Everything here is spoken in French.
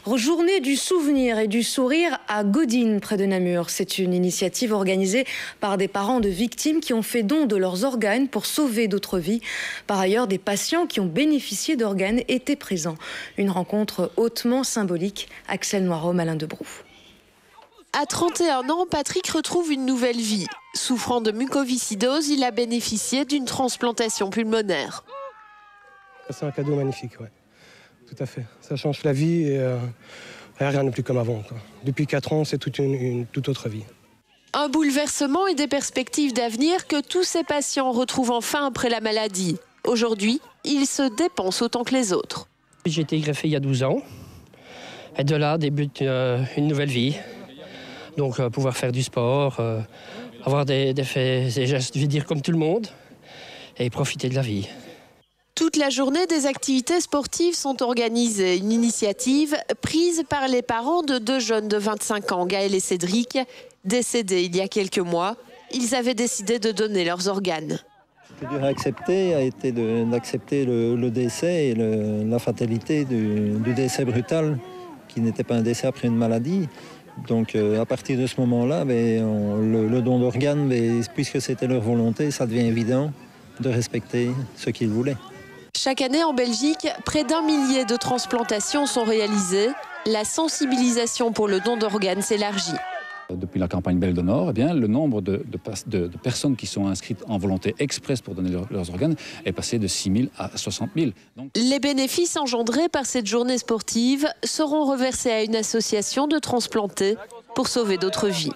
Journée du souvenir et du sourire à Godine, près de Namur. C'est une initiative organisée par des parents de victimes qui ont fait don de leurs organes pour sauver d'autres vies. Par ailleurs, des patients qui ont bénéficié d'organes étaient présents. Une rencontre hautement symbolique. Axel Noireau, Alain Debroux. À 31 ans, Patrick retrouve une nouvelle vie. Souffrant de mucoviscidose, il a bénéficié d'une transplantation pulmonaire. C'est un cadeau magnifique, ouais. Tout à fait. Ça change la vie et rien n'est plus comme avant, quoi. Depuis 4 ans, c'est une toute autre vie. Un bouleversement et des perspectives d'avenir que tous ces patients retrouvent enfin après la maladie. Aujourd'hui, ils se dépensent autant que les autres. J'ai été greffé il y a 12 ans. Et de là débute une nouvelle vie. Donc pouvoir faire du sport, avoir des gestes, je veux dire, comme tout le monde, et profiter de la vie. Toute la journée, des activités sportives sont organisées. Une initiative prise par les parents de 2 jeunes de 25 ans, Gaël et Cédric, décédés il y a quelques mois. Ils avaient décidé de donner leurs organes. Ce qui est dur à accepter a été d'accepter le décès et la fatalité du décès brutal, qui n'était pas un décès après une maladie. Donc à partir de ce moment-là, le don d'organes, puisque c'était leur volonté, ça devient évident de respecter ce qu'ils voulaient. Chaque année en Belgique, près d'1 millier de transplantations sont réalisées. La sensibilisation pour le don d'organes s'élargit. Depuis la campagne Belle de Nord, le nombre de personnes qui sont inscrites en volonté express pour donner leurs organes est passé de 6 000 à 60 000. Les bénéfices engendrés par cette journée sportive seront reversés à une association de transplantés pour sauver d'autres vies.